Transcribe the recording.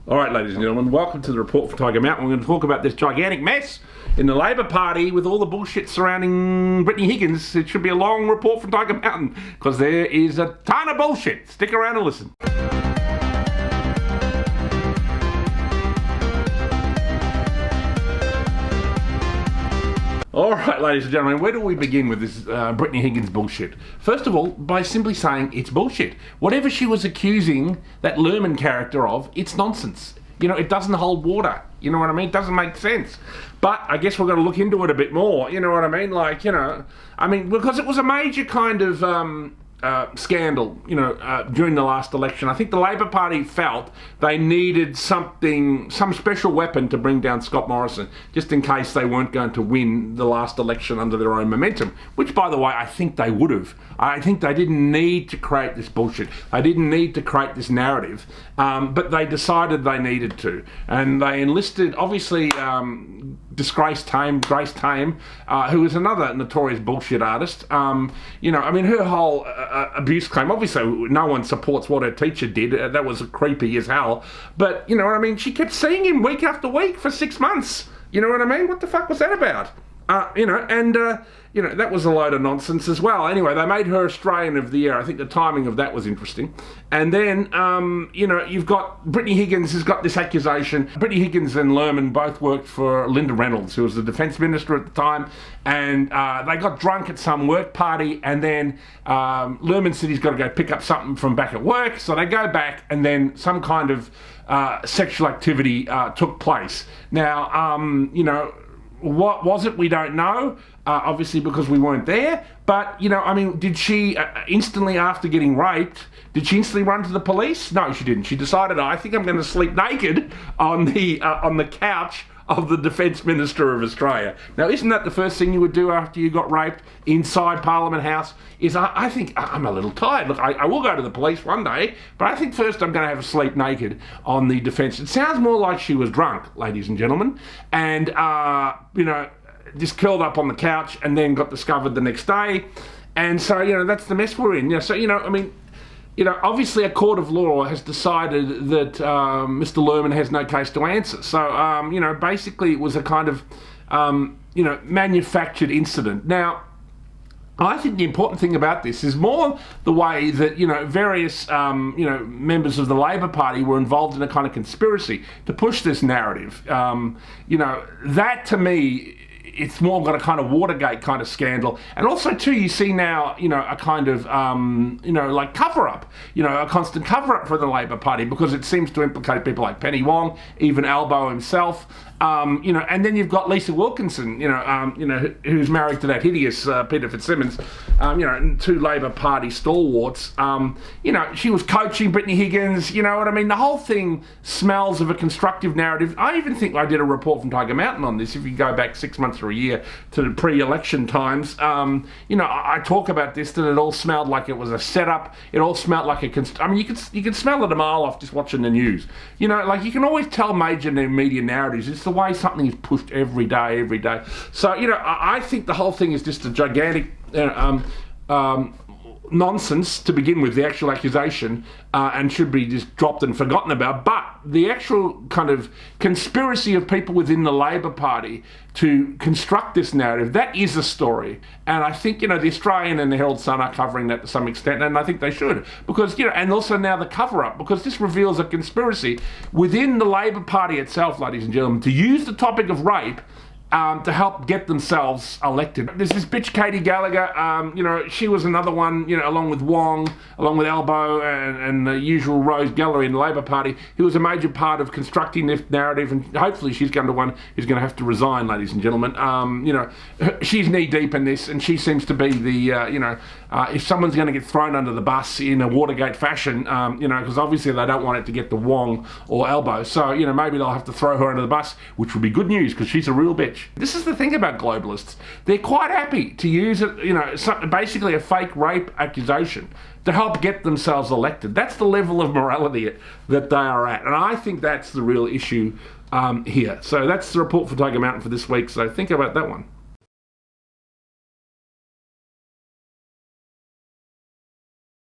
All right, ladies and gentlemen, welcome to the report for Tiger Mountain. We're going to talk about this gigantic mess in the Labor Party with all the bullshit surrounding Brittany Higgins. It should be a long report from Tiger Mountain because there is a ton of bullshit. Stick around and listen. All right, ladies and gentlemen, where do we begin with this Brittany Higgins bullshit? First of all, by simply saying it's bullshit. Whatever she was accusing that Lerman character of, it's nonsense. You know, it doesn't hold water. You know what I mean? It doesn't make sense. But I guess we're going to look into it a bit more. You know what I mean? Like, you know, I mean, because it was a major kind of scandal, you know, during the last election. I think the Labor Party felt they needed some special weapon to bring down Scott Morrison, just in case they weren't going to win the last election under their own momentum, which, by the way, I think they would have. I think they didn't need to create this bullshit. They didn't need to create this narrative, but they decided they needed to. And they enlisted, obviously, Grace Tame, who is another notorious bullshit artist. You know, I mean, her whole abuse claim, obviously no one supports what her teacher did. That was creepy as hell. But, you know what I mean, she kept seeing him week after week for 6 months. You know what I mean? What the fuck was that about? You know, and, you know, that was a load of nonsense as well. Anyway, they made her Australian of the Year. I think the timing of that was interesting. And then, you know, you've got Brittany Higgins has got this accusation. Brittany Higgins and Lerman both worked for Linda Reynolds, who was the defence minister at the time. And they got drunk at some work party. And then Lerman said he's got to go pick up something from back at work. So they go back and then some kind of sexual activity took place. Now, you know, what was it? We don't know, obviously because we weren't there. But, you know, I mean, did she instantly after getting raped, did she instantly run to the police? No, she didn't. She decided, I think I'm going to sleep naked on the couch of the Defence Minister of Australia. Now, isn't that the first thing you would do after you got raped inside Parliament House? Is I think I'm a little tired. Look, I will go to the police one day, but I think first I'm going to have a sleep naked on the Defence. It sounds more like she was drunk, ladies and gentlemen, and, you know, just curled up on the couch and then got discovered the next day. And so, you know, that's the mess we're in. You know, so, you know, I mean, you know, obviously a court of law has decided that Mr. Lerman has no case to answer. So, you know, basically it was a kind of, you know, manufactured incident. Now, I think the important thing about this is more the way that, you know, various, you know, members of the Labor Party were involved in a kind of conspiracy to push this narrative. You know, that to me, it's more got a kind of Watergate kind of scandal. And also, too, you see now, you know, a kind of, you know, like cover-up, you know, a constant cover-up for the Labor Party because it seems to implicate people like Penny Wong, even Albo himself. You know, and then you've got Lisa Wilkinson, you know, who's married to that hideous Peter Fitzsimmons, you know, two Labor Party stalwarts. You know, she was coaching Brittany Higgins, you know what I mean? The whole thing smells of a constructive narrative. I even think I did a report from Tiger Mountain on this, if you go back 6 months or a year to the pre-election times. You know, I talk about this, that it all smelled like it was a setup. It all smelled like I mean, you could smell it a mile off just watching the news. You know, like you can always tell major media narratives. It's the way something is pushed every day. So, you know, I think the whole thing is just a gigantic nonsense to begin with, the actual accusation, and should be just dropped and forgotten about. But the actual kind of conspiracy of people within the Labor Party to construct this narrative, that is a story. And I think, you know, the Australian and the Herald Sun are covering that to some extent, and I think they should. Because, you know, and also now the cover-up, because this reveals a conspiracy within the Labor Party itself, ladies and gentlemen, to use the topic of rape to help get themselves elected. There's this bitch Katie Gallagher, you know, she was another one, you know, along with Wong, along with Albo and the usual Rose Gallery in the Labor Party, who was a major part of constructing this narrative, and hopefully she's going to one who's going to have to resign, ladies and gentlemen. You know, she's knee-deep in this, and she seems to be the, you know, if someone's going to get thrown under the bus in a Watergate fashion, you know, because obviously they don't want it to get to Wong or Albo, so, you know, maybe they'll have to throw her under the bus, which would be good news, because she's a real bitch. This is the thing about globalists. They're quite happy to use it, you know, basically a fake rape accusation to help get themselves elected. That's the level of morality that they are at. And I think that's the real issue here. So that's the report for Tiger Mountain for this week. So think about that one.